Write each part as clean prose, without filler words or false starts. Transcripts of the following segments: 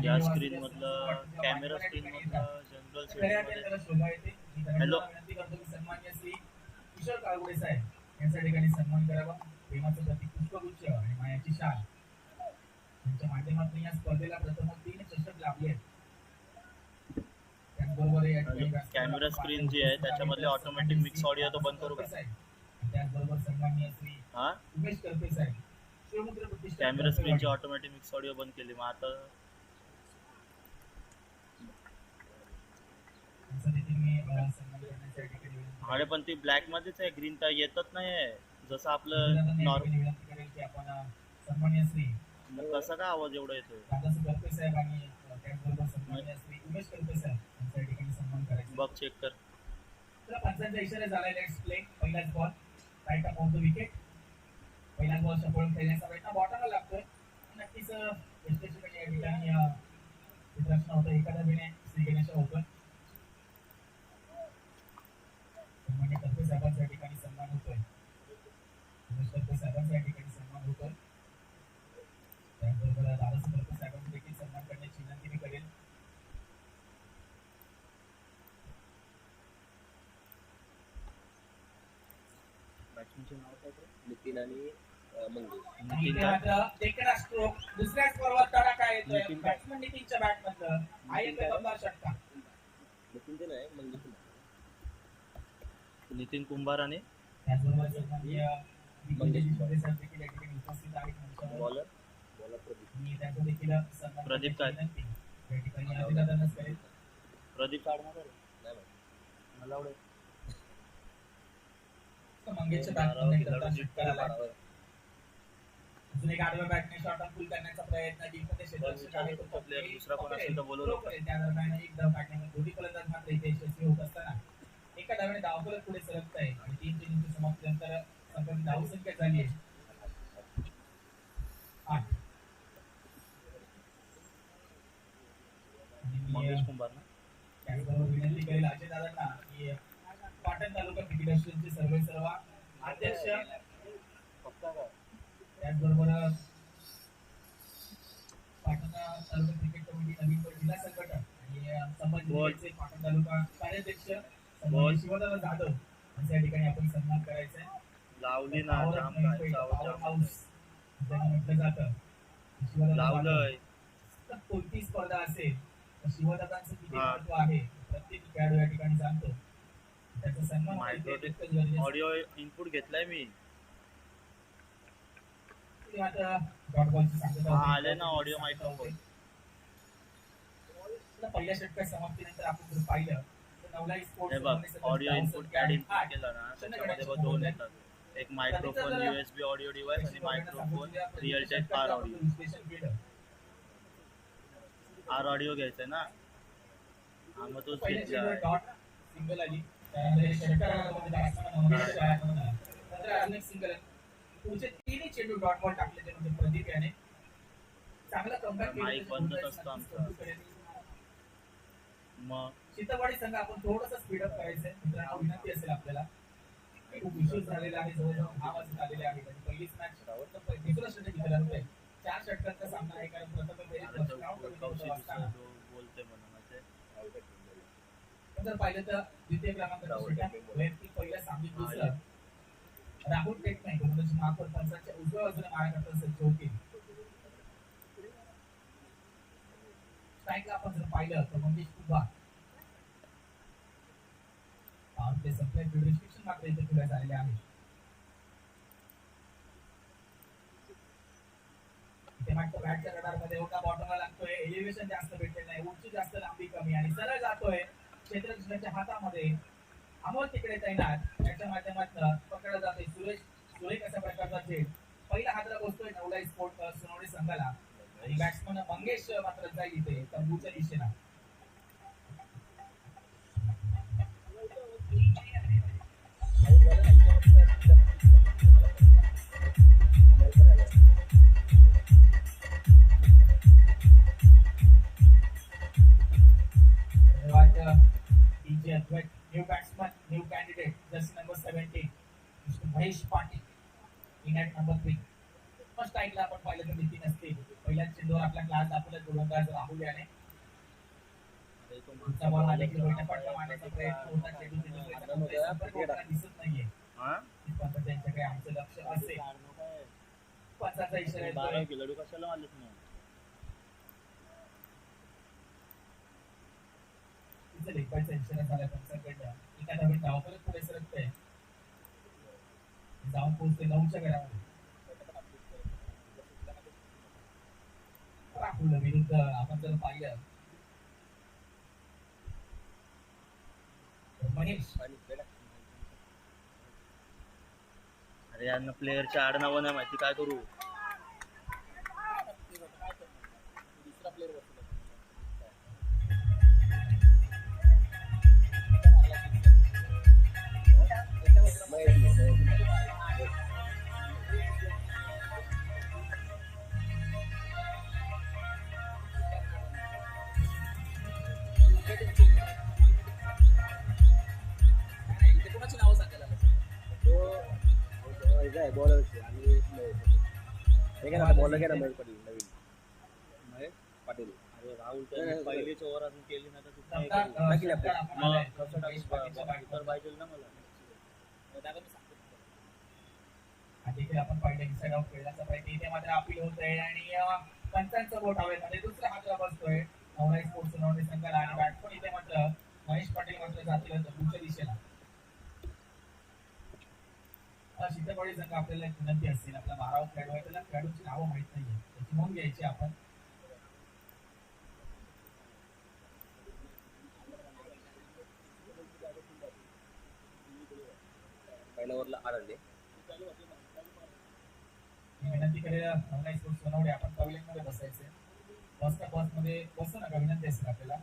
या स्क्रीन मधलं camera screen मधलं जनरल सेटिंग मध्ये हॅलो सन्मान्य श्री किशोर काळगुडे साहेब यांच्या ठिकाणी सन्मान करावा. प्रेमाचं प्रतीक पुष्पगुच्छ आणि मायाची शाल यांच्या माध्यमातून या स्पर्धेला प्रथम 3 चषक लाभले आहेत. त्याचबरोबर या ठिकाणी कॅमेरा स्क्रीन जी आहे त्याच्यामधले ऑटोमॅटिक मिक्स ऑडिओ तो बंद करू का? त्याचबरोबर सन्माननीय श्री हा उमेश करपे साहेब शिवमुद्रा प्रतिष्ठान कॅमेरा स्क्रीनची ऑटोमॅटिक मिक्स ऑडिओ बंद केली. मग आता अरे पण ती ब्लॅक मध्येच आहे, ग्रीन काय येतच नाही जसं आपलं नॉर्मल. सन्माननीय श्री मग कसा का आवाज एवढा येतोय? करपे साहेब आणि त्याचबरोबर सन्माननीय श्री उमेश करपे साहेब यांच्या ठिकाणी सन्मान करायचा. बघ चेक कर. तर पंचांचा इशारा झालाय. Let's play. पहिलाच ball right off the wicket. पहिलाच बॉल सफळ खेळण्याचा प्रयत्न बॉटरला लागतोय. नक्कीच यशस्वी या ठिकाणी प्रश्न होता एखाद्या वेळेने श्री गणेश ओपन सन्मान्य करपे साहेबांच्या ठिकाणी सन्मान होतोय. उमेश करपे साहेबांच्या ठिकाणी सन्मान होतोय. त्याचबरोबर दादासाहेब करपे साहेबांचा देखील सन्मान करण्याची विनंती मी करेल. बॅट्समनचे नाव काय ते? नितीन आणि मंगेश. स्ट्रोक दुसऱ्या स्कोरवर तडाखा येतोय. बॅट्समन नितीनच्या बॅटमधलं आईचा षटकार. नितीनचे नाही मंगेश. नितीन कुंभार आणि बॉलर प्रदीप काय? प्रदीप काढणार नाही मला आवडेल. अजून एक आडव्या बॅटने शॉट ऑन फुल करण्याचा प्रयत्न प्लेअर दुसरा कोण असेल तर बोलवलं. त्या दरम्यान एक धाव काढण्यामध्ये दोन्ही फलंदाज मात्र इथे यशस्वी होत असताना एका डावाने धावफलक पुढे सरकत आहे आणि 3 चेंडूंच्या समाप्तीनंतर संघाची धावसंख्या झाली आहे 8. मंगेश कुंभार ना. त्याचबरोबर विनंती करेल अजय दादांना की पाटण तालुका क्रिकेट असोसिएशनचे सर्व अध्यक्ष त्याचबरोबर पाटण तालुका क्रिकेट कमिटी नवीन जिल्हा संघटक आणि संबंधित पाटण तालुका कार्याध्यक्ष शिवदादा जाधव यांच्या ठिकाणी आपण सन्मान करायचा आहे. लावली ना जाम काय हाऊस त्यांना म्हटलं जातं. लावलंय. तर कोणती स्पर्धा असेल तर शिवदादांचं किती महत्व आहे प्रत्येक खेळाडू या ठिकाणी जाणतो. त्याचा सन्मान ऑडिओ इनपुट घेतलाय मी. आले ना ऑडिओ मायक्रोफोन. पहिल्या षटकार समाप्तीनंतर आपण जर पाहिलं हे बघ ऑडिओ इनपुट ऍड इनपुट केलं ना त्याच्यामध्ये बघ 2 येतात. एक मायक्रोफोन USB ऑडिओ डिव्हाइस आणि microphone real time R audio. R audio घ्यायचंय ना. हा मग तोच घेतला. सिंगल आली त्यामध्ये सिंगल पुढचे 3 चेंडू डॉट बॉल टाकले त्यामध्ये प्रदीप याने चांगला कमबॅक माईक बंदच असतो आमचा. मग सीतावाडी संघ आपण थोडंसं स्पीडअप करायचंय मित्रांनो. विनंती असेल आपल्याला. खूप इश्यूज झालेला आहे. जवळजवळ 6 वाजत आलेले आहेत आणि पहिलीच मॅच दुसरा षटक खेळणार आहे. 4 षटकांचा सामना आहे कारण प्रथम बोलते म्हणून जर पाहिलं तर द्वितीय क्रमांकाचं वैयक्तिक पहिल्या सामन्यात दुसरं राहुल टेकनाईक महापौर पंचांच्या उजव्या बाजूने मारा करता सज्ज होतील. स्ट्राईकला आपण जर पाहिलं तर मंगेश कुंभार ते सप्लाय रिस्ट्रिक्शन मात्र इथे पुढे झालेले आहे. इथे मात्र बॅटच्या रडारमध्ये एवढा बॉटमला लागतोय. एलिव्हेशन जास्त भेटलेलं नाही. उंची जास्त लांबी कमी आणि सरळ जातोय क्षेत्ररक्षकाच्या हातामध्ये. अमोल तिकडे तैनात त्याच्या माध्यमातून पकडला जाते सुरेश अशा प्रकारचा झेल पहिला हातला बसतोय नवलाई स्पोर्ट सुनावणी संघाला आणि बॅट्समन मंगेश मात्र जाईल इथे तंबूच्या दिशेला. New batsman, new candidate, jersey number 17, Mr. Mahesh Patil, in at number 3. First स्ट्राईकला आपण पाहिलं तर नितीन असतील. पहिल्याच चेंडूवर आपला क्लास दाखवला गोलंदाज राहुल याने. अरे तो पुढचा बॉल हा देखील बैठक पटला मारण्याचा प्रयत्न होता. चेंडू तिथे संपर्क होताना दिसत नाहीये. हा पंच त्यांच्याकडे आमचं लक्ष असेल. पंचाचा इशारा बारा येतोय. किलो कशाला मारलेत मग तिचा लेखाचा इशारा झाला पंचाकडनं. एका धावेत धावपलक पुढे सरकतंय. जाऊन पोहोचते 9च्या घरामध्ये. राहुल विरुद्ध आपण जर पाहिलं तर महेश. अरे यांना प्लेअरचे आडनावं नाही माहिती काय करू दुसरा प्लेअर बसला कोणाची नावं सांगायला बॉलरची आणि हे काय बॉलर काय महेश पाटील नवीन महेश पाटील. अरे राहुल त्याने पहिलीच ओव्हर अजून केली नाही तर तू काय समजा, करू? मग कसं महेश पाटीलच्या टाकू तर पाहिजे ना मला देखील आपण पाहिलं की सराव खेळण्याचा प्रयत्न इथे मात्र अपील होत आहे आणि पंचांचं बोट हवेमध्ये दुसऱ्या हाताला बसतोय. नवरा स्पोर्ट्स नवरे संघाला आणि बॅट पण इथे मात्र महेश पाटील मात्र जातील पुढच्या दिशेला. शीतळवाडी संघ आपल्याला एक विनंती असेल, आपला 12 खेळाडू आहे त्याला खेळाडूंची नावं माहित नाहीये त्याची नोंद घ्यायची आपण. पहिल्या ओव्हरला आढळले. विनंती करेल नवरा स्पोर्ट्स सोनवडे आपण पवेलियन मध्ये बसायचे. बस मध्ये बसू नका विनंती असेल आपल्याला.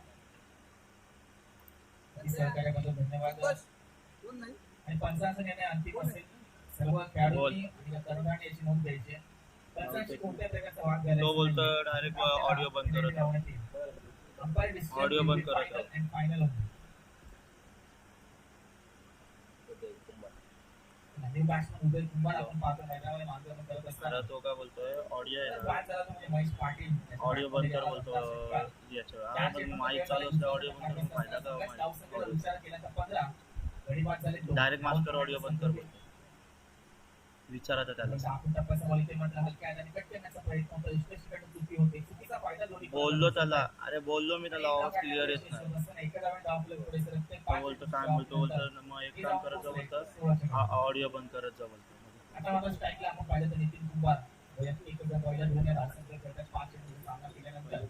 सहकार्याबद्दल धन्यवाद. आणि पंचांचा निर्णय अंतिम असेल. सर्व खेळाडूंनी आणि तरुणांनी याची नोंद घ्यायची. पंचांची कोणत्या प्रकारचा वाद घालायचा तो बोलतो डायरेक्ट ऑडिओ बंद करत ऑडिओ बंद करत फायनल होते. आणि बॅट्समन उदय कुमार आपण पाहतो मैदानावर मार्गदर्शन करत असताना अरे तो काय बोलतोय ऑडिओ आहे ना काय झालं म्हणजे महेश पाटील ऑडिओ बंद कर बोलतो याच्यावर माईक चालू असते ऑडिओ बंद करून फायदा का विचार केला तर 15 गडी बाद झाले. डायरेक्ट मास्टर ऑडिओ बंद कर बोलतो विचारायचं त्याला आपण टप्प्याचा बॉल इथे म्हटलं हलक्या हाताने कट करण्याचा प्रयत्न होता. विश्लेषकाकडून चुकी होते. चुकीचा फायदा दोन्ही बोललो त्याला अरे बोललो मी त्याला आवाज क्लिअर येत नाही एका डावात डावपलं पुढे सरकते. तो बोलतो काय बोलतो मग एक काम करत जा बोलतो ऑडिओ बंद करत जा बोलतो. आता मला स्ट्राईकला आपण पाहिलं तर नितीन कुंभार वैयक्तिक एकदा पहिल्या दोन या धावसंख्या करतात 5 चेंडूंचा सामना केल्यानंतर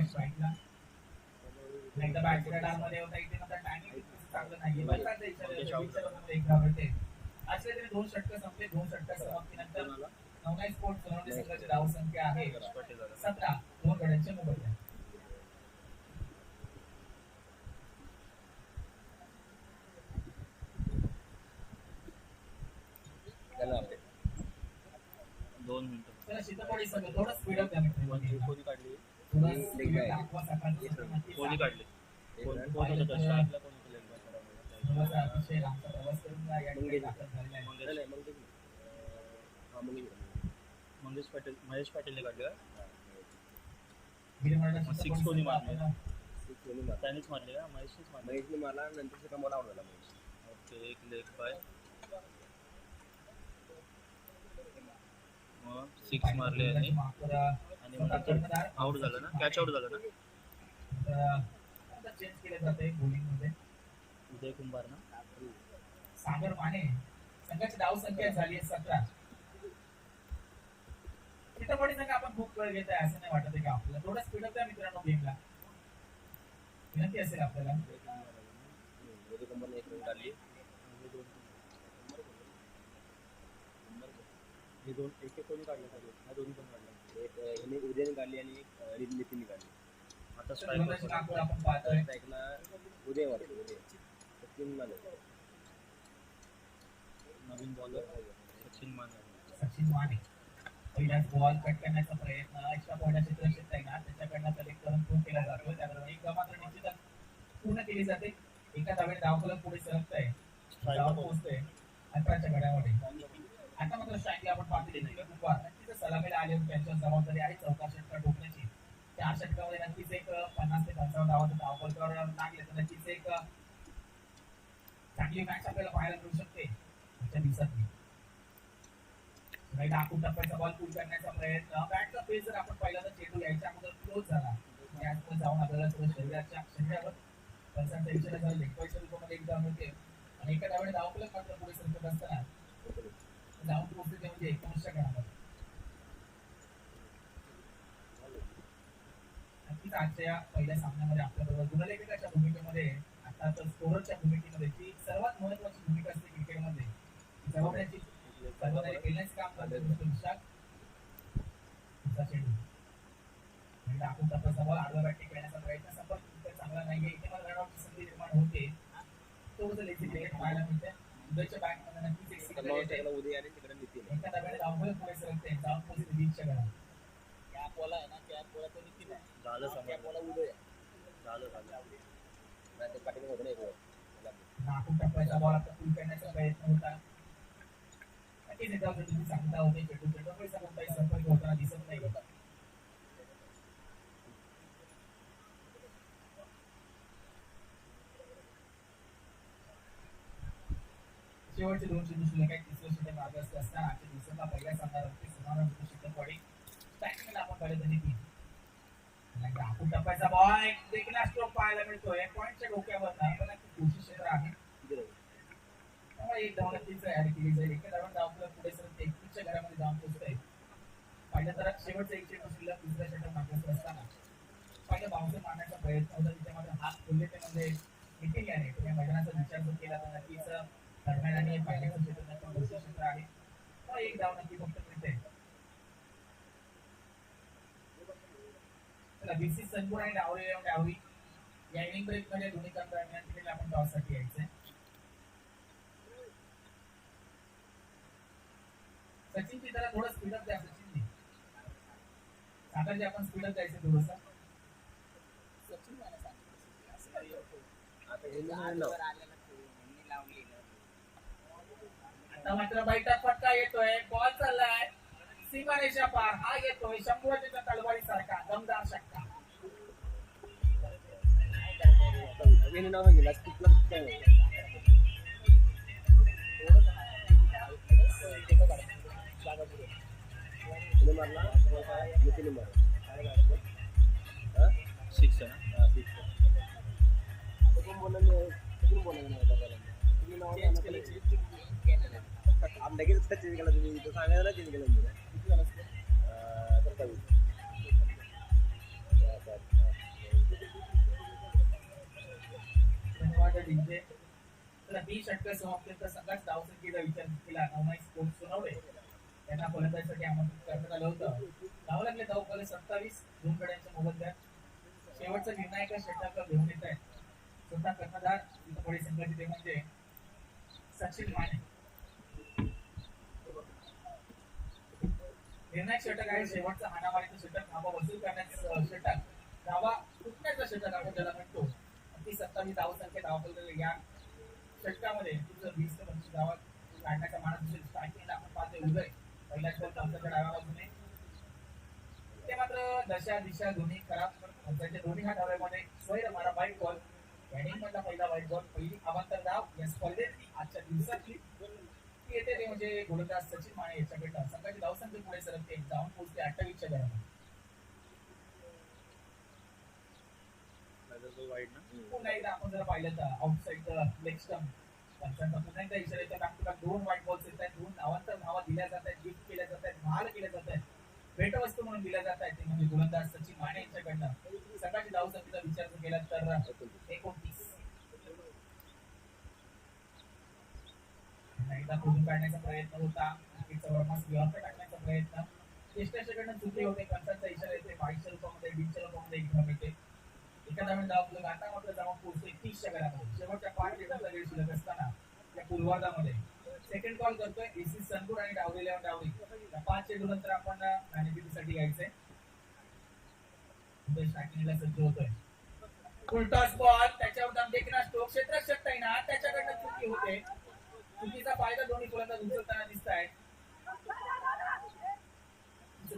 स्ट्राईकला एकदा बॅटच्या डावमध्ये होता. इथे नंतर टायमिंग चांगलं नाहीये. बलकाचा इशारा एक धावते. असे तरी 2 षटक संपले. 2 षटक समाप्तीनंतर नवनाई स्पोर्ट्स सोनवणे संघाची धावसंख्या आहे 17. 2 गड्यांचे मोबदले. दोन मिनिटं तर शीतळवाडी संघ थोडं स्पीड अप द्या मित्रांनो. कोणी काढली थोडं स्पीड दाखवा सकाळची. कोणी काढली कोण होतं त्या स्ट्राईकला कोणी थोडासा अतिशय लांबचा प्रवास करून या ठिकाणी दाखल झालेला आहे. मंगेश पाटील महेश पाटीलने काढलं गिरीमंडळ सिक्स कोणी मारले महेशने त्यानेच मारले का महेशनेच मारले मारला नंतर कमाला आवडला महेश. ओके एक लेग बाय मग 6 मारले आणि मग नंतर आउट झालं ना कॅच आउट झालं ना. चेंज केले जाते बॉलिंग मध्ये उदय कुंभार ना सागर माने संघाची धाव संख्या झाली आहे 17. शीतळवाडी संघ आपण खूप वेळ घेत आहे असं नाही वाटत आहे का आपल्याला. थोडं स्पीड अप द्या मित्रांनो गेमला विनंती असेल आपल्याला. उदय कुंभारने एक रन काढली. हे दोन एक कोणी काढले हा दोन्ही पण काढले एक हिने उदयने काढली आणि एक नितीनने काढली. आता गोलंदाजी कामकाज आपण पाहतोय. स्ट्राईकला उदय वाटतो उदय 3 मारले. नवीन बॉलर सचिन माने पहिल्याच बॉल कट करण्याचा प्रयत्न एक्स्ट्रा पॉईंटचे क्षेत्र आहे ना त्याच्याकडनं कलेक्ट करून पूर्ण केला जातो. त्याबरोबर एक मात्र निश्चितच पूर्ण केली जाते. एका धावेत धावफलक पुढे सरकत आहे. धाव पोहोचतोय 18च्या घड्यामध्ये. आता मात्र स्ट्राईकला आपण पाहतो नक्कीच सलामीला आले त्यांच्या जबाबदारी आहे. चौथा षटकार ठोकण्याची. 4 षटकामध्ये नक्कीच एक 50 ते 55 धावांचा धावफलकावर लागले तर नक्कीच एक चांगली मॅच आपल्याला पाहायला मिळू शकते आजच्या दिवसातली. आखून टप्प्याचा बॉल पूल करण्याचा प्रयत्न. बॅटचा पेस जर आपण पाहिला तर चेंडू यायच्या अगोदर क्लोज झाला. त्यामुळे जाऊन आपल्याला थोडं शरीरावर पंचांचा इशारा झाला. लेगबायच्या रूपामध्ये एकदा मिळते आणि एका डावाने धावफलक मात्र पुढे सरकत असताना जाऊन पोहोचते म्हणजे 19 षटकामध्ये. नक्कीच आजच्या या पहिल्या सामन्यामध्ये आपल्याबरोबर गुणलेखकाच्या भूमिकेमध्ये अर्थात स्कोररच्या भूमिकेमध्ये जी सर्वात महत्वाची भूमिका असते क्रिकेटमध्ये जबाबदारीची सर्वाधिक खेळण्याचे काम करते विशाख. तुमचा चेंडू आणि टाकून टप्प्याचा बॉल आडव्या बॅटिंग खेळण्याचा प्रयत्न संपर्क चांगला नाहीये. इथे मला रनआउटची संधी निर्माण होते. थोडंसं लेझी क्रिकेट पाहायला मिळते. उद्याच्या बॅटमध्ये नक्कीच एक सिंगल येते. एका डाव्याने धावफलक पुढे सरकते. जाऊन पोहोचते लीडच्या घरात. त्या बॉला आहे ना त्या बॉला तो निघतील आहे. झालं त्या समजलं. बॉला उदय झालं टाकून टप्प्याचा बॉल आता पूल करण्याचा प्रयत्न होता. नक्कीच एकदा तुम्ही सांगता होते चेंडू पैसा कोणताही संपर्क होताना दिसत नाही होता. शेवटचे 2 चेंडू शिल्लक आहेत. तिसरं षटक मार्गस्थ असताना आजच्या दिवसाला पहिल्या सामन्यावरती सुमारे षटकवाडी स्ट्रायकिंगला आपण पाहिलं तरी ती टाकून टप्प्याचा बॉल एक देखील स्ट्रोक पाहायला मिळतोय. पॉईंटच्या डोक्यावर कोशिश क्षेत्र आहे. त्यामुळे एक धाव नक्कीच तयार केली जाईल. एका धावाने धावफलक पुढे सरकते. 21च्या घरामध्ये जाऊन पोहोचतोय. पहिल्या तर शेवटचा एक चेंडू शिल्लक दुसऱ्या षटक मार्गस्थ असताना पहिल्या बाउन्सर मारण्याचा प्रयत्न होता. तिथे मात्र हात खोलले ते म्हणजे निखिल याने या मैदानाचा विचार जर केला तर नक्कीच दरम्यान आणि पहिल्याचं क्षेत्र कोशिश क्षेत्र आहे. एक धाव नक्की फक्त मिळते. बीसी संपूर्ण आणि डावरी या इनिंग ब्रेक मध्ये दोन्ही दरम्यान तिकडे आपण टॉस साठी यायचंय. सचिनची जरा थोडं स्पीडअप द्या. सचिनजी सांगायचे आपण स्पीडअप द्यायचं थोडस. सचिन मला सांगितलं असं काही होतं. आता हे आजवर आलेला तो यांनी लावलेलं. आता मात्र बैठक फटका येतोय. बॉल चाललाय सीमारेषा पार. हा येतोय शंभूराच्या तलवारी सारखा दमदार षटकार. नाव सांगितलं मारला नितीन मारला सिक्स आहे ना. लगेच चेंज केला तुम्ही सांगायला चेंज केलं षटकार समाप्त सगळ्याच धावसंख्येचा विचार केला. 9 स्कोर सुनावले त्यांना फलंदाजीसाठी आमंत्रित करण्यात आलं होतं. धाव लागले धाव फलक 27 दोन गड्यांच्या मोबदल्यात. शेवटचा निर्णायक षटकार घेऊन येत आहेत स्वतः कर्णधार पुढे संघाचे ते म्हणजे सचिन माने. निर्णायक षटक आहे शेवटचा हाणामारीचं षटक. धावा वसूल करण्याचं षटक. धावा कुठण्याचा षटक आपण ज्याला म्हणतो. ती 27 धावसंख्या धावफलक या षटकामध्ये 20 ते 25 धावा काढण्याचा मानस असेल. स्ट्रायकिंगला आपण पाहतोय उदय पहिल्याच बॉल पंचाच्या डाव्या बाजूने. ते मात्र दशा दिशा दोन्ही खराब. त्यांच्या दोन्ही हात डाव्यामध्ये स्वैर मारा वाईट बॉल. बॅटिंगमधला पहिला वाईट बॉल. पहिली अवांतर धाव या स्पर्धेतली आजच्या दिवसातली ती येते ते म्हणजे गोलंदाज सचिन माने याच्याकडनं. संघाची धावसंख्या पुढे सरकते. जाऊन पोहोचते 28च्या घरामध्ये. पुन्हा एकदा आपण जर पाहिलं तर आउटसाइड लेग स्टंप पंचांचा पुन्हा एकदा इशारा येतो. Back to back 2 wide balls येत आहेत. 2 अवांतर धावा दिल्या जात आहेत. गिफ्ट केल्या जात आहेत. महाल केल्या जात आहेत. भेटवस्तू म्हणून दिल्या जात आहेत. ते म्हणजे गोलंदाज सचिन माने यांच्याकडनं. सगळ्याची धावसंख्येचा विचार जर केला तर 29. एकदा खोदून काढण्याचा प्रयत्न होता. टाकण्याचा प्रयत्न चेष्टाच्याकडनं चुकी होते. पंचांचा इशारा येते. 22च्या रूपामध्ये 20च्या रूपामध्ये एक मिळते. एका धावून धाव आता मात्र जाऊन पोहोचते 30च्या घरामध्ये. शेवटच्या 5 चेंडूचा वेळ शिल्लक असताना या पूर्वार्धामध्ये सेकंड कॉल करतोय एसी संतूर आणि डावलेल्या डावली. 5 चेंडू नंतर आपण मॅनेजमेंटसाठी यायचंय. स्ट्रायकिंगला सज्ज होतोय. फुलटॉस बॉल त्याच्यावर देखील स्ट्रोक क्षेत्ररक्षक तैनात. त्याच्याकडनं चुकी होते. चुकीचा फायदा दोन्ही फलंदाज उचलताना दिसत आहेत.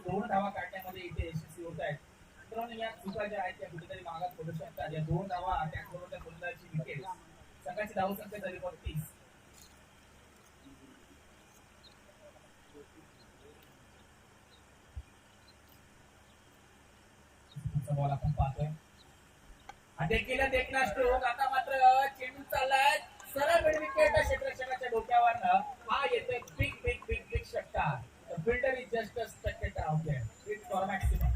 2 धावा काढण्यामध्ये इथे यशस्वी होत आहेत. मित्रांनो, या चुका ज्या आहेत त्या कुठेतरी मागात पडू शकतात. या 2 धावा त्याचबरोबर त्या गोलंदाजीची विकेट, संघाची धावसंख्या झाली 32. बॉल आपण पाहतोय. हा देखील देखना स्ट्रोक. आता मात्र चेंडू चाललाय सरळ मिड विकेट क्षेत्ररक्षकाच्या डोक्यावरनं. हा येतोय बिग बिग बिग बिग षटकार. The fielder is just a spectator out there. It for maximum.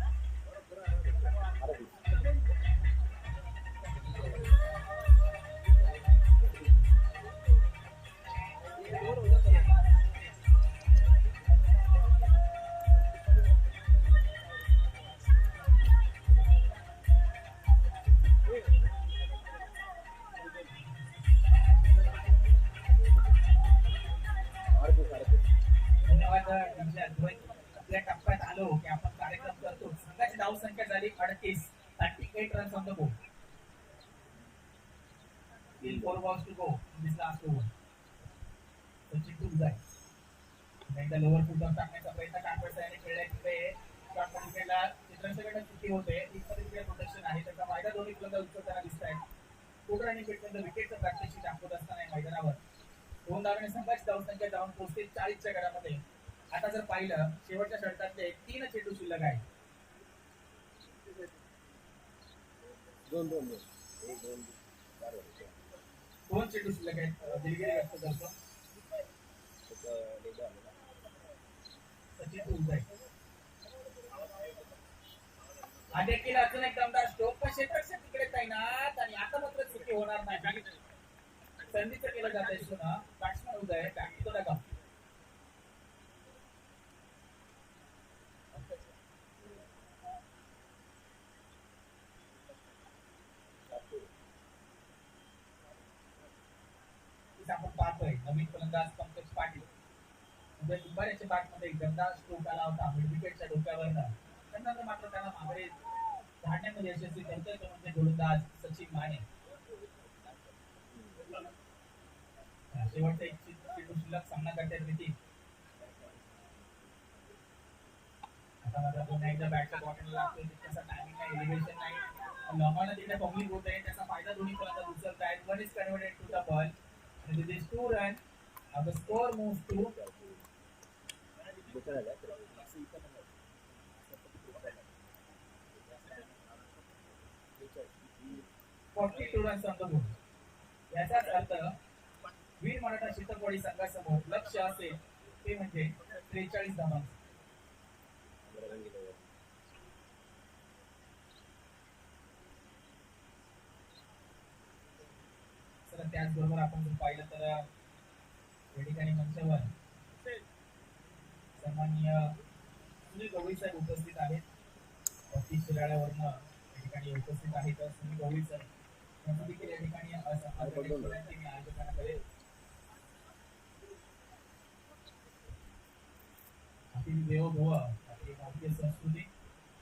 आपल्या टप्प्यात आलो की आपण कार्यक्रम करतो. संघाची धावसंख्या झाली 38. 38 runs on the board. Still 4 balls to go in this last over. Sachin Tuljai एकदा लोअर फुटवर टाकण्याचा प्रयत्न कानपडसाने खेळला. तिथे शॉट विकेटला चित्ररक्षकांना चुकी होते. इकडे तिकडे प्रोटेक्शन आहे. त्याचा फायदा दोन्ही फलंदाज उचलताना दिसत आहेत. पुढे आणि पेटनंतर विकेटचं प्रात्यक्षिक दाखवत असताना मैदानावर 2 धावांनी संघाची धावसंख्या जाऊन पोहोचते 40च्या घरामध्ये. आता जर पाहिलं शेवटच्या षटकातले 3 चेंडू शिल्लक आहेत. 2 चेंडू शिल्लक आहेत. दिलगिरी व्यक्त करतो सचिन तुलजाई. हा देखील अजून एक दमदार स्ट्रोक, पण क्षेत्ररक्षक तिकडे तैनात आणि आता मात्र चुकी होणार नाही. संधीचं केलं जात आहे. सुना batsman Uday back to the dugout. आपण पाहतोय नवीन फलंदाज पंकज पाटील. उदय दुपाऱ्याच्या बॅटमध्ये दमदार स्ट्रोक आला होता मिड विकेटच्या डोक्यावरनं. त्यानंतर मात्र त्याला माघारी धाडण्यामध्ये यशस्वी करतोय तो म्हणजे गोलंदाज सचिन माने. शेवटचा एक चेंडू शिल्लक सामना करतात रीती. आता मात्र पुन्हा एकदा बॅटच्या बॉटलला लागतोय. त्याचा टायमिंग नाही, एलिव्हेशन नाही. लॉंगॉनला तिकडे बॉलिंग होत आहे. त्याचा फायदा दोन्ही फलंदाज उचलत आहेत. 1 is converted to the ball. And with these 2 runs, the score moves to 42 runs on the board. याचाच अर्थ वीर मराठा शीतकवाडी संघासमोर लक्ष असेल ते म्हणजे 43 धावांचं. त्याचबरोबर आपण जर पाहिलं तर या ठिकाणी मंचावर सन्माननीय सुनील गवळी साहेब उपस्थित आहेत. शिराळ्यावरनं या ठिकाणी उपस्थित आहेत सुनील गवळी सर. त्यांचं देखील या ठिकाणी आयोजकांकडे आपली देवभव आपली भारतीय संस्कृती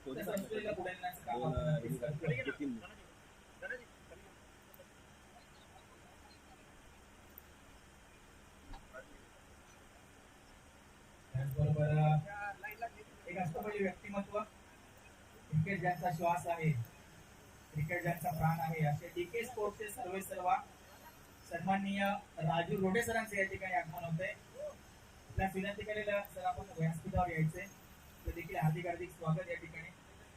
त्या संस्कृतीला पुढे नेण्याचं काम आपण नक्कीच करतोय. त्याचबरोबर एक असतं म्हणजे व्यक्तिमत्व. क्रिकेट ज्यांचा श्वास आहे, क्रिकेट ज्यांचा प्राण आहे, असे डीके स्पोर्ट्सचे सर्वे सर्वा सन्माननीय राजू रोडे सरांचे या ठिकाणी आगमन होते. आपल्या विनंती केलेल्या सर आपण व्यासपीठावर यायचे तर देखील हार्दिक हार्दिक स्वागत या ठिकाणी.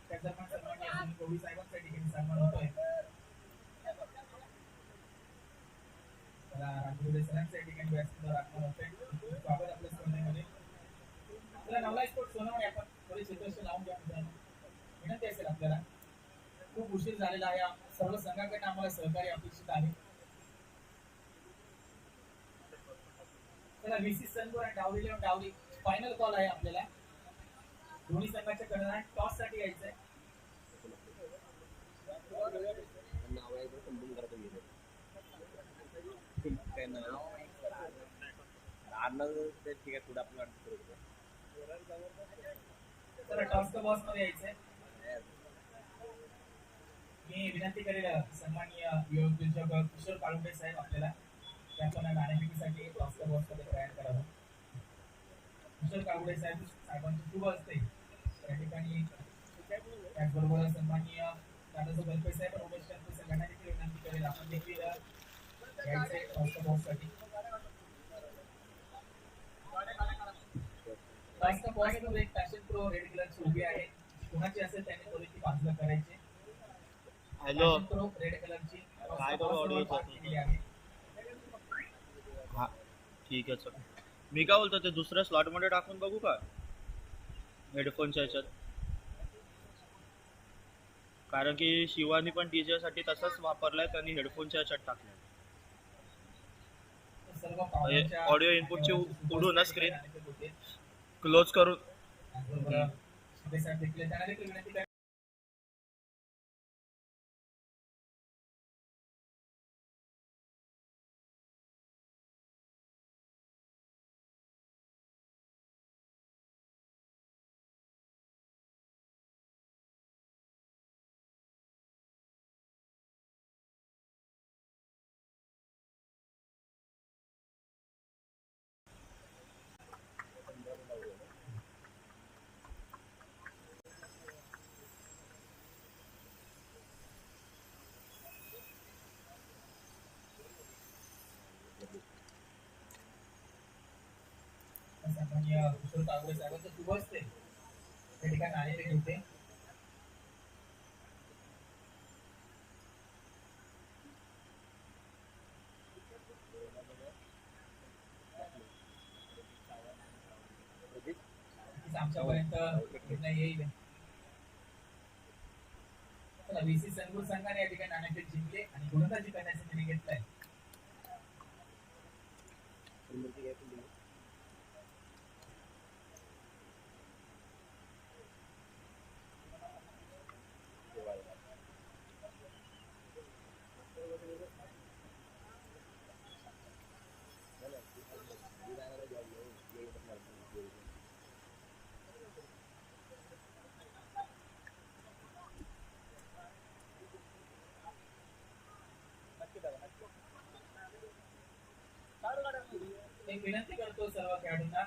त्याचबरोबर सन्माननीय सुनील गवळी साहेबांच्या ठिकाणी सन्मान होतोय. राजू रोडे सरांच्या या ठिकाणी व्यासपीठावर आगमन होतंय. स्वागत आपल्या स्पर्धेमध्ये. नवला स्पोर्ट सोनवणे आपण थोडी क्षेत्ररक्षण लावून घ्या मित्रांनो. विनंती असेल आपल्याला. खूप उशीर झालेला आहे. सर्व संघाकडनं आम्हाला सहकार्य अपेक्षित आहे. चला व्हीसी सनबोर आणि डावरीला डावरी फायनल कॉल आहे आपल्याला. दोन्ही संघाच्या कडनं टॉस साठी यायचंय. चला टॉस द बॉस मध्ये यायचंय. मी विनंती करेल सन्माननीय योगदर्शक किशोर काळुंडे साहेब आपल्याला आपण नाणेफेकीसाठी टॉस द बॉस मध्ये तयार करावं. किशोर काळुंडे साहेबांची शुभ असते त्या ठिकाणी त्याचबरोबर सन्माननीय दादासाहेब गणपती साहेब आणि उमेश गणपती साहेबांना देखील विनंती करेल आपण देखील यायचे फर्स्ट बॉक्ससाठी. फर्स्ट बॉक्समध्ये एक फॅशन प्रो रेड कलरची उभी आहे, कोणाची असेल त्याने थोडी ती बाजूला करायची. हॅलो फॅशन प्रो रेड कलरची काय करू ऑडिओ आहे. हा ठीक आहे चल. मी काय बोलतो ते दुसऱ्या स्लॉट मध्ये टाकून बघू का हेडफोनच्या ह्याच्यात, कारण की शिवानी पण डीजे साठी तसंच वापरलाय त्यांनी हेडफोनच्या ह्याच्यात टाकलाय. सर्व पाहुण्यांच्या ऑडिओ इनपुटची उडू ना स्क्रीन क्लोज करून. त्याचबरोबर शिंदे साहेब देखील त्यांना देखील विनंती करेल. सन्माननीय किशोर कांबळे साहेबांचं शुभ असते त्या ठिकाणी आलेले होते. आमच्यापर्यंत निर्णय येईल. VC संगूर संघाने या ठिकाणी नाणेफेक जिंकले आणि गोलंदाजी करण्याचा निर्णय घेतलाय. एक विनंती करतो सर्व खेळाडूंना,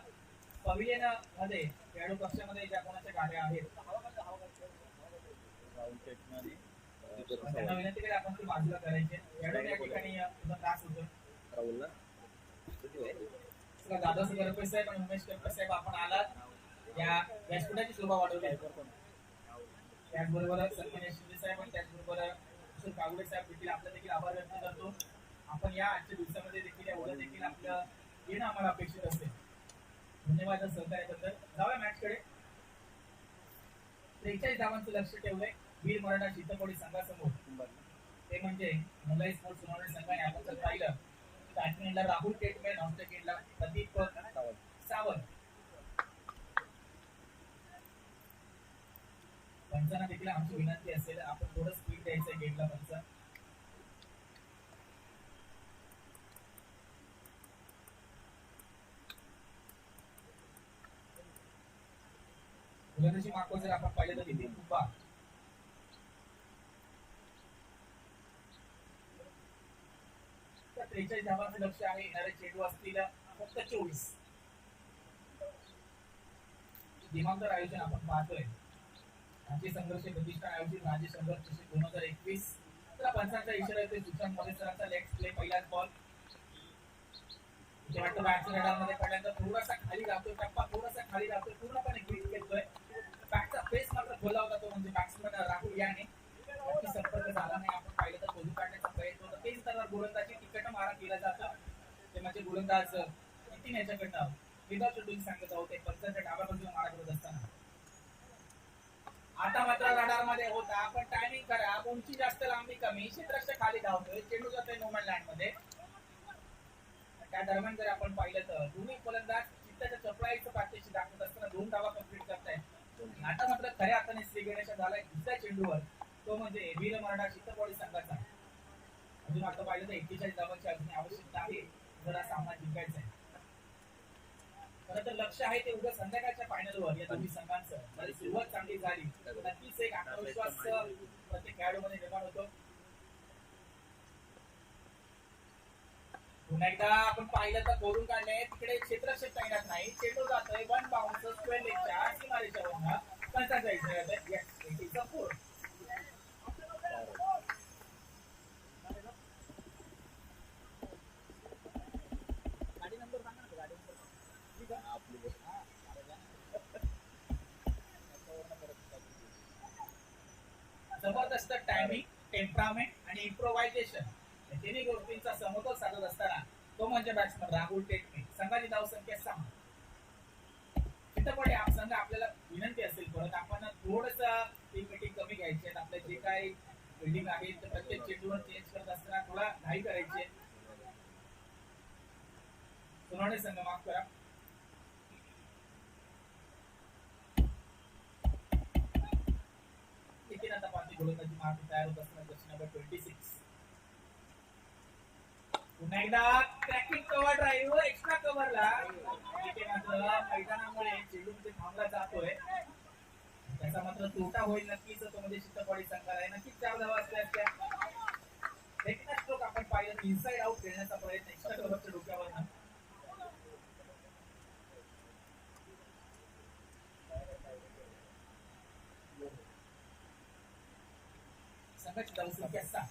पविलियन मध्ये खेळाडू कक्षामध्ये ज्या कोणाच्या गाड्या आहेत त्यांना विनंती करेल आपण ती बाजूला करायचे. खेळाडू या ठिकाणी तुझा त्रास होतो. दादासाहेब गणपती साहेब आणि उमेश गणपती साहेब आपण आलात या व्यासपीठाची शोभा वाढवली. त्याचबरोबर सन्माननीय शिंदे साहेब आणि त्याचबरोबर किशोर कांबळे साहेब देखील आपला देखील आभार व्यक्त करतो. आपण या आजच्या दिवसामध्ये देखील या उद्या देखील आपलं येणं आम्हाला अपेक्षित असते. धन्यवाद सहकार्याबद्दल. जाऊया मॅच कडे. 43 धावांचं लक्ष ठेवलंय वीर मराठा चित्तकोडी संघासमोर. ते म्हणजे मुंबई स्पोर्ट्स सुनावणी संघाने आपण जर पाहिलं बॅट्समॅनला राहुल टेटमॅन, ऑफ सेकंडला प्रदीप सावंत. पंचांना देखील आमची विनंती असेल आपण थोडं स्पीड द्यायचं गेटला. पंचा गोलंदाजी मार्क जर आपण पाहिलं तर नितीन कुंभा 43 धावांचं लक्ष आहे. येणारे चेंडू असतील फक्त 24. दिमागदार आयोजन आपण पाहतोय. राज्य संघर्ष प्रतिष्ठान आयोजित राज्य संघर्ष 2021. तर पंचांचा इशारा येते सुशांत मोरे सरांचा लेग प्ले पहिलाच बॉल. जेव्हा बॅटच्या रडारमध्ये पडल्यानंतर थोडासा खाली जातोय, टप्पा थोडासा खाली जातोय, पूर्णपणे क्लिक घेतोय. बॅटचा फेस मात्र खोला होता तो म्हणजे बॅट्समन राहुल याने संपर्क झाला नाही. आपण पाहिलं तर खोलू काढण्याचा प्रयत्न होता. तेच तर गोलंदाजी तिकट मारा केला जातं ते म्हणजे गोलंदाज नितीन याच्याकडनं विदाउट शूटिंग सांगत आहोत. ते पंचांच्या डाव्या बाजूला मारा करत असताना आता मात्र रडार मध्ये होता. आपण टायमिंग करा. उंची जास्त लांबी कमी, क्षेत्ररक्षक खाली धावतोय, चेंडू जातोय नो मॅन लँड मध्ये. त्या दरम्यान जर आपण पाहिलं तर दोन्ही फलंदाज चित्ताच्या चपळाईचं पाठीशी दाखवत असताना 2 धावा कंप्लीट करतायत. आता मात्र खऱ्या हाताने श्री गणेश झालाय दुसऱ्या चेंडूवर, तो म्हणजे वीर मराठा चित्तकोडी संघाचा. अजून आता पाहिलं तर 41 धावांची अजून आवश्यकता आहे जर हा सामना जिंकायचा आहे. खरं तर लक्ष आहे ते उद्या संध्याकाळच्या फायनलवर या दोन्ही संघांचं. जर सुरुवात चांगली झाली तर नक्कीच एक आत्मविश्वास प्रत्येक खेळाडूमध्ये निर्माण होतो. पुन्हा एकदा आपण पाहिलं तर कोरून काढले तिकडे क्षेत्ररक्षक तैनात नाही. चेंडू जातोय वन बाउन्स स्क्वेअर लेगच्या सीमारेषेवरनं. पंचांचा इशारा येतोय. Yes, it is a 4. गाडी नंबर सांगा ना, गाडी नंबर ठीक आहे आपली गोष्ट. हा अरे जा. त्याच्यावरनं परत काहीतरी. जबरदस्त टायमिंग, टेम्परामेंट आणि इम्प्रोव्हायझेशन या तिन्ही गोष्टींचा समतोल साधत असताना तो म्हणजे बॅट्समन राहुल टेकमे. संघाची धावसंख्या 6. चित्रपट आप संघ आपल्याला विनंती असेल परत आपण थोडस टीम मीटिंग कमी घ्यायची आहे. आपले जे काही बिल्डिंग आहे ते प्रत्येक चेंडूवर चेंज करत असताना थोडा घाई करायची आहे. सोनवणे संघ माफ करा. किती तपासणी गोलंदाजी मार्ग तयार होत असताना जशी नंबर 26. पुन्हा एकदा क्रॅकिंग कव्हर ड्राईव्ह एक्स्ट्रा कव्हरला इथे मात्र मैदानामुळे चेंडूमध्ये थांबला जातोय. त्याचा मात्र तोटा होईल नक्कीच. तो म्हणजे चित्तपाडी संघाला आहे. नक्कीच 4 धावा असल्या असत्या. सेकंड स्ट्रोक आपण पाहिलं इनसाइड आउट खेळण्याचा प्रयत्न एक्स्ट्रा कव्हरच्या डोक्यावर. संघाची धावसंख्या 6.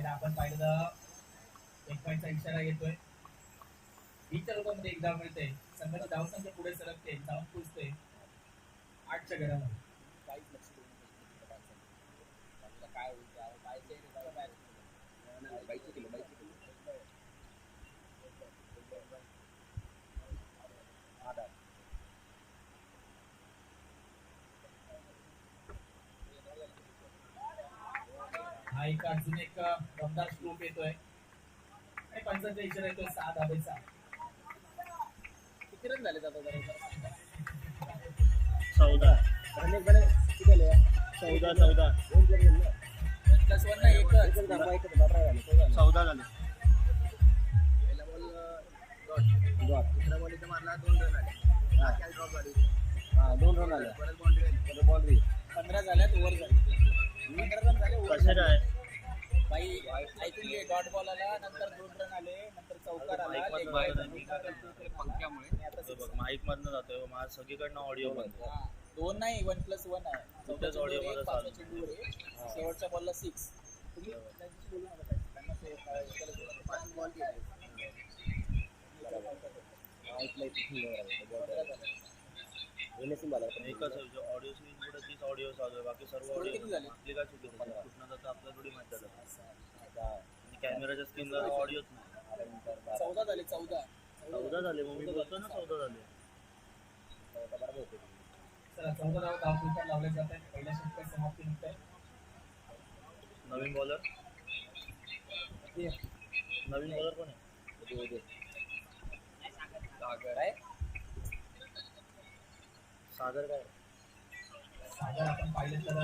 आपण पाहिलं एक पॉईंटचा इशारा येतोय. बीच्या लोकांमध्ये एक धाव मिळते. संघाची धावसंख्या पुढे सरकते, जाऊन पोचते 8च्या घरामध्ये. काहीच लक्ष देऊ नका आपल्याला काय होईल काय पाहिजे काय पाहिजे बाईकची किलो बाईकची किलो आधार हा एक अजून एक दमदार स्ट्रोक येतोय आणि पंचांचा इशारा येतोय 6 धावेचा. किती रन झाले जातात जरा 14 रमेश बने किती आले 14 दोन प्लेयर गेले ना प्लस वन ना एकच एकच धावा एकच बारा झाले 14 झाले. पहिला बॉल डॉट दुसरा बॉल इथं मारला 2 रन आले हा कॅच ड्रॉप झाली हा 2 रन आले परत बाउंड्री आली परत बाउंड्री 15 झाल्यात ओव्हर झाली 15 रन झाले over कसं झाले. काय बाई आय थिंक डॉट बॉल आला नंतर 2 रन आले नंतर चौकार आला माईक leg मधनं ball जातोय. आला, पंख्यामुळे आणि आता हे six. बघ माईक मधनं जातोय माझ्या सगळीकडनं ऑडिओ बंद. हा, 2 नाही 1+1 आहे. कुठल्याच चौथ्या audio चेंडूवर मध्ये एक, पाचव्या चालू. चेंडूवर एक, शेवटच्या बॉलला 6. तुम्ही त्यांच्याशी बोलू नका काही. त्यांना पाच बॉल गेले ऐकलंय एनएसएम झाला एकच ऑडिओ इनपुट तीच ऑडिओ चालू आहे. बाकी सर्व Score ऑडिओ किती झाले? आपली काय चुकी होती? कुठनं जातं आपल्याला थोडी माहिती झालं. आणि कॅमेराच्या स्क्रीनला ऑडिओच नाही. 14 झाले 14. 14 झाले मग मी बोलतो ना 14 झाले. चला 14 धावा धावफलकात लावले जात आहेत. पहिल्या षटकात समाप्तीनंतर नवीन बॉलर कोण आहे? काय सागर काय? सागर आपण पाहिलं तर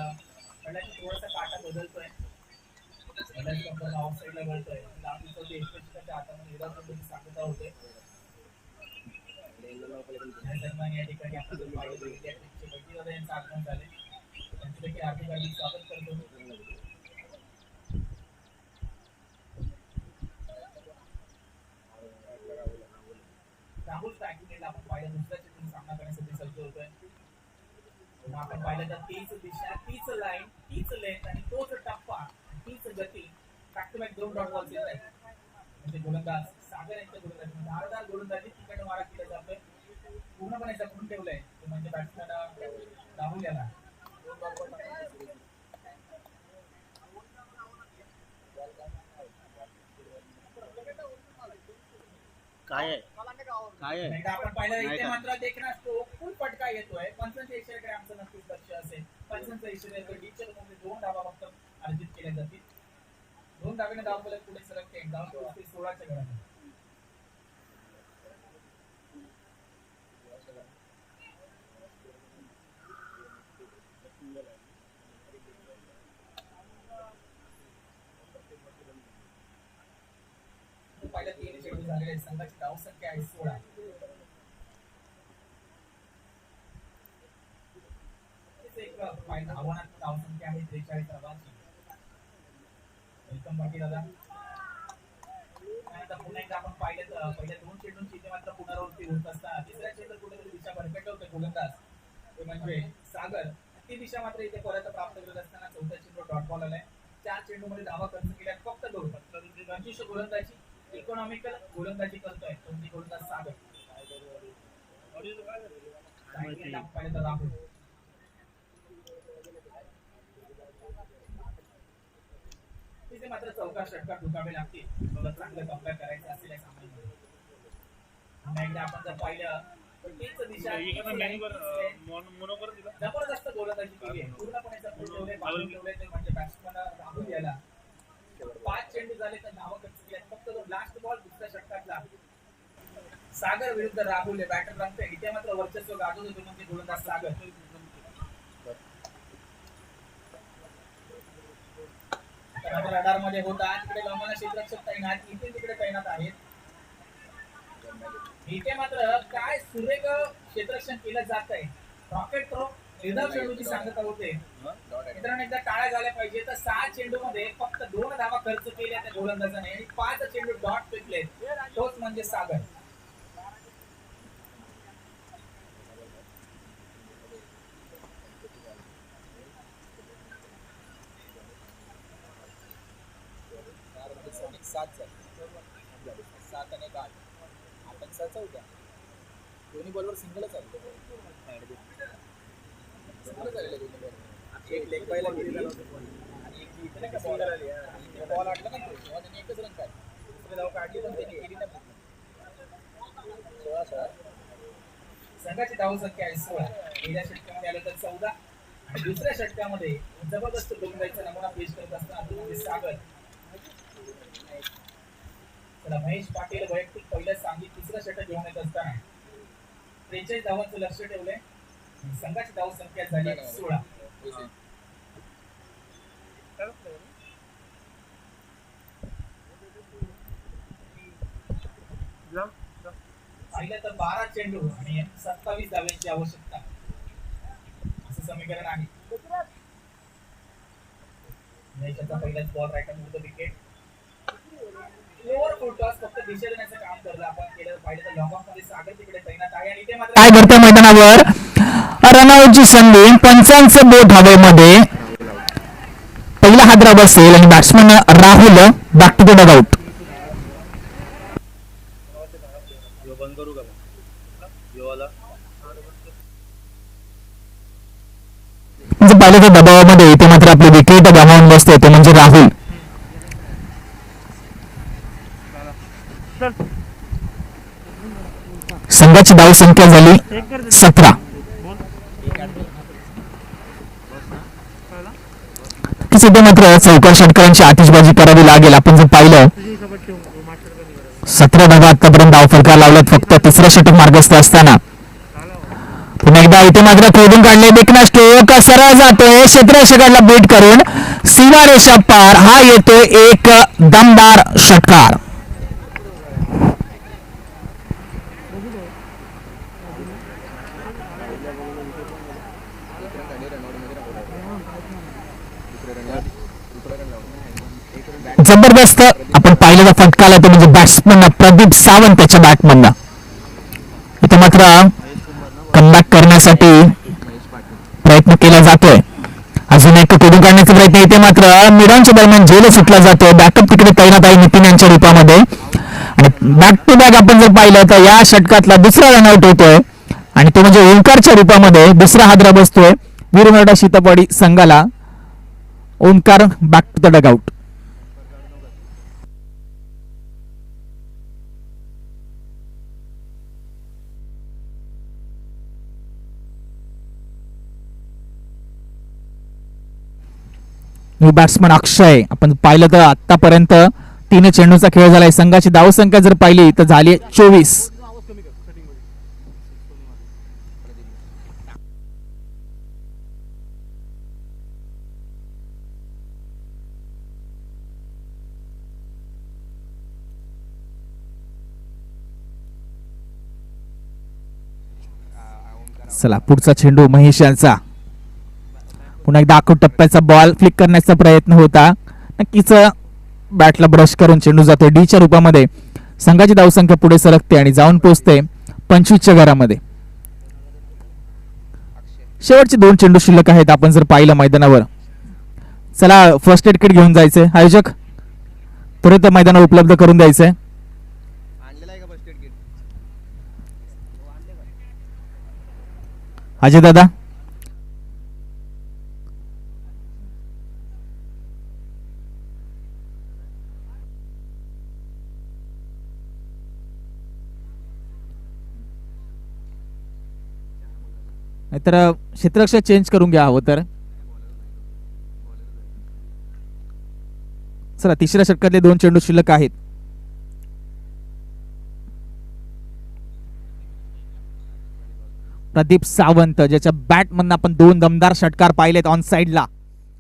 पहिल्याची थोडासा काटा बदलतोय. पहिल्याची कंपनी ऑफ साईडला वळतोय. लांब दिसतोय एकमेकांच्या हातामध्ये विरोधामध्ये सांगता होते. या दरम्यान या ठिकाणी आपण पाहिलं बंटीदादा यांचं आगमन झाले. त्यांचे देखील हार्दिक स्वागत करतो. राहुल पॅकिंगला आपण पाहिलं दुसऱ्या चेंडूने सामना करण्यासाठी सज्ज होतोय. पुन्हा आपण पाहिलं तर तीच दिशा, तीच लाईन, तीच लेंथ आणि तोच टप्पा, तीच गती back to back 2 dot balls येत आहेत. म्हणजे गोलंदाज सागर यांच्या गोलंदाजी धारदार गोलंदाजी तिकडे मारा केला जातोय. पूर्णपणे जपून ठेवलंय तो म्हणजे बॅट्समॅन राहुल याला. 2 डॉट बॉल टाकून काय आहे? काय आहे? एकदा आपण पाहिलं नाही इथे का? मात्र देखना स्ट्रोक फुल फटका येतोय. पंचांच्या इशाऱ्याकडे आमचं नक्कीच लक्ष असेल. पंचांचा इशारा येतोय. डीच्या मध्ये 2 धावा फक्त अर्जित केल्या जातील. 2 धावेने धावफलक पुढे सरकते. धाव 16च्या घरामध्ये. पहिल्या 3 चेंडू झालेले आहेत. संघाची धावसंख्या आहे 16. एक पाहिलं आव्हानात्मक धावसंख्या आहे 43 धावांची. वेलकम बाकी दादा. आता पुन्हा एकदा आपण पाहिलं तर पहिल्या 2 चेंडूंची इथे मात्र पुनरावृत्ती होत असताना तिसऱ्या चेंडूत कुठेतरी दिशा भरकटवते गोलंदाज ते म्हणजे सागर. ती दिशा मात्र इथे परत प्राप्त करत असताना चौथ्या चेंडू डॉट बॉल आलाय. 4 चेंडूमध्ये धावा खर्च केल्या फक्त 2. गंभीर गोलंदाजी इकॉनॉमिकल गोलंदाजी करतोय कोणती गोलंदाज सागर. पाहिलं तर राहुल तिथे मात्र चौकार षटकार ठोकावे लागतील चांगलं कमबॅक करायचं असेल या सामन्यामध्ये. पुन्हा एकदा आपण जर पाहिलं तर तीच दिशा जबरदस्त गोलंदाजी केली आहे. पूर्णपणे बाजूला ठेवले ते म्हणजे बॅट्समन राहुल याला 5 चेंडू झाले तर धावा खर्च केल्या फक्त लास्ट बॉल दुसऱ्या षटकातला. सागर विरुद्ध राहुल हे बॅटर रंगते इथे मात्र वर्चस्व गाजवत होते म्हणजे गोलंदाज सागर. रडार मध्ये होता तिकडे गमन क्षेत्ररक्षक तैनात इथे तिकडे तैनात आहेत. इथे मात्र काय सुरेख क्षेत्ररक्षण केलं जात आहे. रॉकेट थ्रो निर्धाव चेंडूची सांगता होते मित्रांनो एकदा टाळ्या झाल्या पाहिजे तर 6 चेंडू मध्ये फक्त 2 धावा खर्च केल्या त्या गोलंदाजाने आणि 5 चेंडू डॉट फेकले तोच म्हणजे सागर. सात आणि 8 आपण 6 होत्या दोन्ही बॉलवर सिंगलच आले दोन्ही बॉल. एक लेग बायला गेली आणि एक इकडे का बॉल आली बॉल आटला ना तेव्हा त्यांनी एकच रन काढली दुसरी धाव काढली पण त्यांनी केली नाही. 16 संघाची धाव संख्या आहे 16. पहिल्या षटकामध्ये आलं तर 14 आणि दुसऱ्या षटकामध्ये जबरदस्त गोलंदाजीचा नमुना पेश करत असताना तो म्हणजे सागर. चला महेश पाटील वैयक्तिक पहिल्याच सांगित तिसरं षटक घेऊन येत असताना 43 धावांचं लक्ष ठेवलंय. संघाची धाव संख्या झाली 16. पाहिलं तर 12 चेंडू आणि 27 धावांची आवश्यकता असं समीकरण आहे. महेशचा पहिलाच बॉल राईट विरुद्ध विकेट. लोअर फुल टॉस फक्त दिशा देण्याचं काम करलं आपण केलं. पाहिलं तर लॉंग ऑफ मध्ये सागर तिकडे तैनात आहे आणि इथे मात्र काय घडतं मैदानावर रनआउटची संधी. पंचांचं बोट हवेमध्ये पहिला हादरा बसेल आणि batsman Rahul back to the dugout. बंद करू का जर पाहिलं तर दबावामध्ये इथे मात्र आपली विकेट गमावून बसते तो म्हणजे राहुल. संघाची धाव संख्या झाली 17. इथे मात्र चौकार षटकारांची आतिषबाजी करावी लागेल. आपण जर पाहिलं 17 धावा आतापर्यंत धाव फलकाला लावल्यात फक्त तिसरं षटक मार्गस्थ असताना. पुन्हा एकदा इथे मात्र खोदून काढले देखना स्ट्रोक सरळ जातोय क्षेत्ररक्षकाला बीट करून सीमारेषा पार. हा येतोय एक दमदार षटकार. जबरदस्त आपण पाहिलेला फटका आला तो म्हणजे बॅट्समन प्रदीप सावंत त्याच्या बॅटमधनं. इथे मात्र कमबॅक करण्यासाठी प्रयत्न केला जातोय. अजून एक कोडून काढण्याचा प्रयत्न इथे मात्र मिडांच्या दरम्यान झेल सुटला जातोय. बॅकअप तिकडे तैनात आहे नितीन यांच्या रूपामध्ये आणि बॅक टू बॅक आपण जर पाहिलं तर या षटकातला दुसरा रनआउट होतोय आणि तो म्हणजे ओंकारच्या रूपामध्ये दुसरा हादरा बसतोय वीरमराठा शीतपवाडी संघाला. Omkar back to the dugout. Batsman Akshay आपण पाहिलं तर आतापर्यंत 3 चेंडूचा खेळ झालाय. संघाची धावसंख्या जर पाहिली तर झाली 24. चला पुढचा चेंडू महेश यांचा. पुन्हा एकदा आखूड टप्प्याचा बॉल फ्लिक करण्याचा प्रयत्न होता. नक्कीच बॅटला ब्रश करून चेंडू जातोय डीच्या रूपामध्ये. संघाची धावसंख्या पुढे सरकते आणि जाऊन पोहोचते 25च्या घरामध्ये. शेवटचे 2 चेंडू शिल्लक आहेत. आपण जर पाहिलं मैदानावर, चला फर्स्ट एड किट घेऊन जायचंय. आयोजक त्वरित मैदानावर उपलब्ध करून द्यायचंय. आणलेला आहे का फर्स्ट एड किट? अजय दादा, नाहीतर क्षेत्ररक्षक चेंज करून घ्या हवं तर. चला, तिसऱ्या षटकातले 2 चेंडू शिल्लक आहेत. प्रदीप सावंत, ज्याच्या बॅट मधून आपण 2 दमदार षटकार पाहिलेत ऑन साइडला,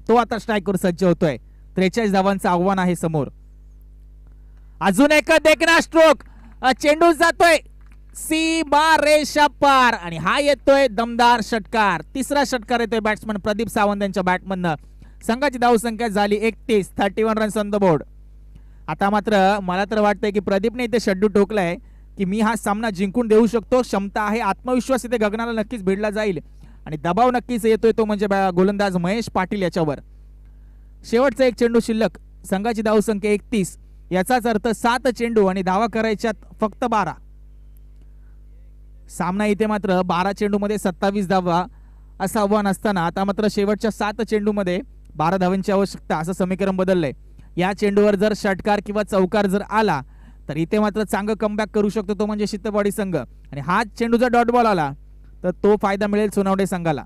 तो आता स्ट्राईकवर सज्ज होतोय. 43 धावांचं आव्हान आहे समोर. अजून एक देखना स्ट्रोक, चेंडू जातोय सीमा रेषा पार आणि हा येतोय दमदार षटकार. तिसरा षटकार येतोय बॅट्समन प्रदीप सावंत यांच्या बॅटमधनं. संघाची धावसंख्या झाली 31 रन्स ऑन द बोर्ड. आता मात्र मला तर वाटतंय की प्रदीपने इथे शेड्यू ठोकलाय की मी हा सामना जिंकून देऊ शकतो. क्षमता आहे, आत्मविश्वास इथे गगनाला नक्कीच भिडला जाईल आणि दबाव नक्कीच येतोय तो म्हणजे गोलंदाज महेश पाटील याच्यावर. शेवटचा 1 चेंडू शिल्लक, संघाची धावसंख्या 31, याचाच अर्थ 7 चेंडू आणि धावा करायच्यात फक्त 12. सामना इथे मात्र 12 चेंडूमध्ये 27 धावा असं आव्हान असताना आता मात्र शेवटच्या 7 चेंडूमध्ये 12 धावांची आवश्यकता असं समीकरण बदललंय. या चेंडूवर जर षटकार किंवा चौकार जर आला तर इथे मात्र चांगलं कमबॅक करू शकतो तो म्हणजे शितपाडी संघ. आणि हा चेंडू जर डॉट बॉल आला तर तो फायदा मिळेल सोनावडे संघाला.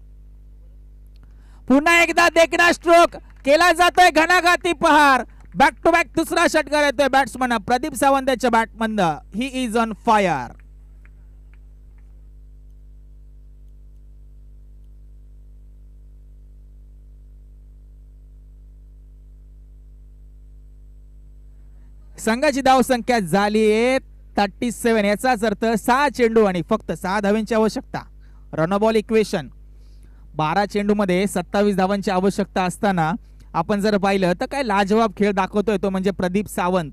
पुन्हा एकदा देखना स्ट्रोक केला जातोय, घणाघाती पहार. बॅक टू बॅक दुसरा षटकार येतोय बॅट्समन प्रदीप सावंत याच्या बॅटमधनं. He is on fire. संघाची धावसंख्या झाली 37, याचाच अर्थ 6 चेंडू आणि फक्त 6 धावांची आवश्यकता. Run ball equation. 12 चेंडूमध्ये 27 धावांची आवश्यकता असताना आपण जर पाहिलं तर काय लाजवाब खेळ दाखवतोय तो म्हणजे प्रदीप सावंत.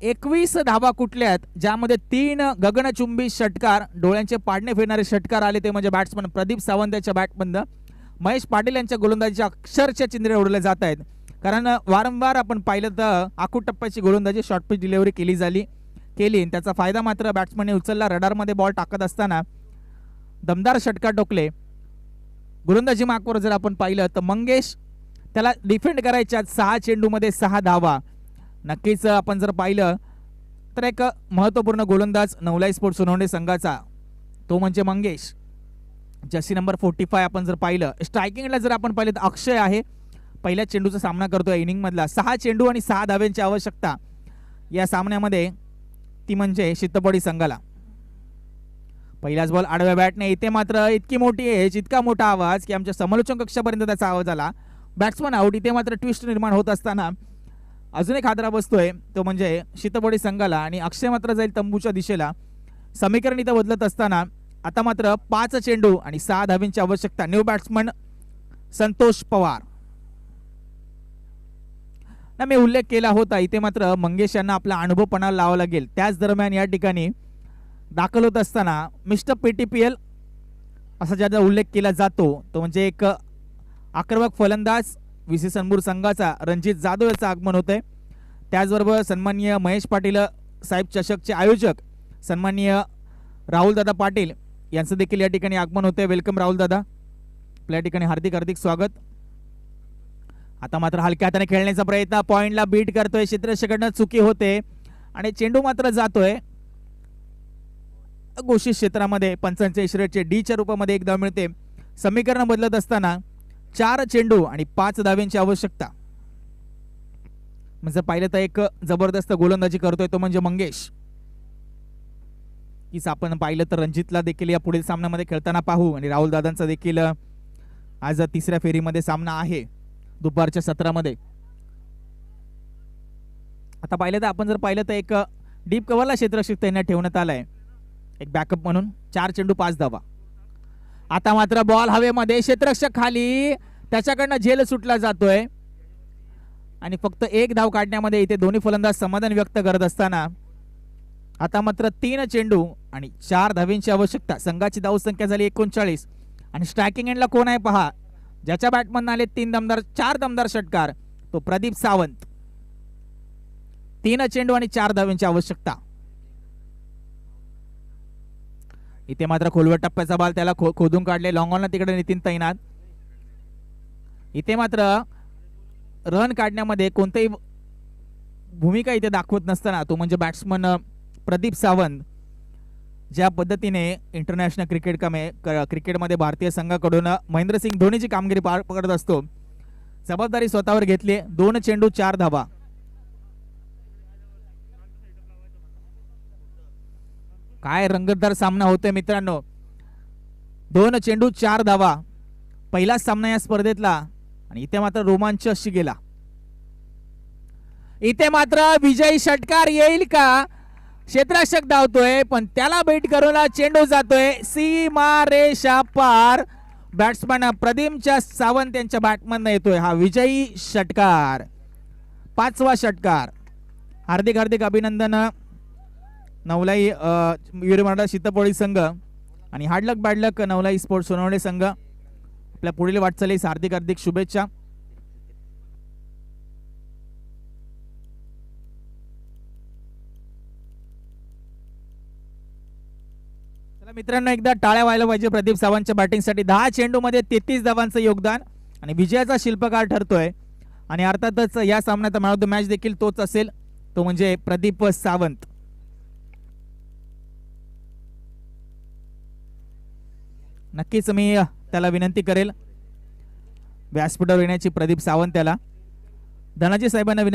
21 धावा कुठल्यात, ज्यामध्ये 3 गगनचुंबी षटकार, डोळ्यांचे पाडणे फिरणारे षटकार आले ते म्हणजे बॅट्समन प्रदीप सावंत याच्या बॅटमधनं. महेश पाटील यांच्या गोलंदाजीच्या अक्षरशः चिंद्रे उडले जात आहेत. कारण वारंवार आपण पाहिलं तर आखूड टप्प्याची गोलंदाजी शॉर्ट पिच डिलिव्हरी केली त्याचा फायदा मात्र बॅट्समनने उचलला. रडारमध्ये बॉल टाकत असताना दमदार षटकार टोकले. गोलंदाजी मार्कवर जर आपण पाहिलं तर मंगेश त्याला डिफेंड करायच्या 6 चेंडूमध्ये 6 धावा. नक्कीच आपण जर पाहिलं तर एक महत्त्वपूर्ण गोलंदाज नवलाई स्पोर्ट्स सोनवणे संघाचा तो म्हणजे मंगेश. जर्सी नंबर 45 आपण जर पाहिलं. स्ट्रायकिंगला जर आपण पाहिलं तर अक्षय आहे, पहिल्या चेंडूचा सामना करतोय इनिंग मधला. 6 चेंडू आणि 6 धाव्यांची आवश्यकता या सामन्यामध्ये, ती म्हणजे शितपडी संघाला. पहिलाच बॉल आडव्या बॅटने. इथे मात्र इतकी मोठी एज, इतका मोठा आवाज की आमच्या समालोचन कक्षापर्यंत त्याचा आवाज आला. Batsman out. इथे मात्र ट्विस्ट निर्माण होत असताना अजून एक हादरा बसतोय तो म्हणजे शितपडी संघाला आणि अक्षय मात्र जाईल तंबूच्या दिशेला. समीकरण इथं बदलत असताना आता मात्र 5 चेंडू आणि 6 धाव्यांची आवश्यकता. New batsman Santosh Pawar. मी उल्लेख केला होता इथे मात्र मंगेश यांना आपला अनुभव पणाला लावावा लागेल. त्याच दरम्यान या ठिकाणी दाखल होत असताना मिस्टर PTPL असा ज्याचा उल्लेख केला जातो तो म्हणजे एक आक्रमक फलंदाज VC सनपूर संघाचा रणजित जाधव याचं आगमन होतंय. त्याचबरोबर सन्माननीय महेश पाटील साहेब चषकचे आयोजक सन्माननीय राहुल दादा पाटील यांचं देखील या ठिकाणी आगमन होतंय. वेलकम राहुल दादा, आपल्या ठिकाणी हार्दिक हार्दिक स्वागत. आता मात्र हलक्या हाताने खेळण्याचा प्रयत्न, पॉइंटला बीट करतोय क्षेत्ररक्षकाकडनं, चुकी होते आणि चेंडू मात्र जातोय घोषित क्षेत्रामध्ये. पंचांच्या इशाऱ्याचे डीच्या रूपामध्ये एक धाव मिळते. समीकरण बदलत असताना 4 चेंडू आणि 5 धाव्यांची आवश्यकता. म्हणजे पाहिलं तर एक जबरदस्त गोलंदाजी करतोय तो म्हणजे मंगेश. हीच आपण पाहिलं तर रणजितला देखील या पुढील सामन्यामध्ये खेळताना पाहू आणि राहुल दादांचा देखील आज 3ऱ्या फेरीमध्ये सामना आहे दुपारच्या सत्रामध्ये. आता पाहिलं तर आपण जर पाहिलं तर एक डीप कव्हरला क्षेत्ररक्षक त्यांना ठेवण्यात आलाय एक बॅकअप म्हणून. 4 चेंडू 5 धावा. आता मात्र बॉल हवेमध्ये, क्षेत्ररक्षक खाली, त्याच्याकडनं झेल सुटला जातोय. आणि फक्त 1 धाव काढण्यामध्ये इथे दोन्ही फलंदाज समाधान व्यक्त करत असताना आता मात्र 3 चेंडू आणि 4 धावींची आवश्यकता. संघाची धावसंख्या झाली 39 आणि स्ट्रायकिंग एंडला कोण आहे पहा, ज्याच्या बॅटमधून आले 4 दमदार षटकार, तो प्रदीप सावंत. 3 चेंडू आणि 4 धावींची आवश्यकता. इथे मात्र खोलवर टप्प्याचा बॉल त्याला खोदून काढले. लॉंग ऑनला तिकडे नितीन तैनात. इथे मात्र रन काढण्यामध्ये कोणतीही भूमिका इथे दाखवत नसताना तो म्हणजे बॅट्समन प्रदीप सावंत ज्या पद्धतीने इंटरनॅशनल क्रिकेटमध्ये भारतीय संघाकडून महेंद्रसिंग धोनीची कामगिरी पार पडत असतो, जबाबदारी स्वतःवर घेतली. 2 चेंडू 4 धावा. काय रंगतदार सामना होतोय मित्रांनो. 2 चेंडू 4 धावा, पहिलाच सामना या स्पर्धेतला आणि इथे मात्र रोमांच अशी गेला. इथे मात्र विजयी षटकार येईल का, क्षेत्ररक्षक धावतोय पण त्याला बेट करून चेंडू जातोय सीमारेषा पार. बॅट्समन प्रदीप सावंत यांच्या बॅटमधून येतोय हा विजयी षटकार, 5वा षटकार. हार्दिक हार्दिक अभिनंदन नवलाई वीरमर्यादा शीतपोळी संघ आणि हार्डलक बॅडलक नवलाई स्पोर्ट्स सोनवणे संघ. आपल्या पुढील वाटचालीस हार्दिक हार्दिक शुभेच्छा. चला मित्रांनो, एकदा टाळ्या व्हायला पाहिजे प्रदीप सावंतच्या बॅटिंगसाठी. 10 चेंडू मध्ये 33 धावांचं योगदान आणि विजयाचा शिल्पकार ठरतोय. आणि अर्थातच या सामन्यात मॅन ऑफ द मॅच देखील तोच असेल, तो म्हणजे प्रदीप सावंत. नक्कीच मी त्याला विनंती करेल व्यासपीठावर येण्याची. प्रदीप सावंत त्याला धनाजी साहेबांना विनंती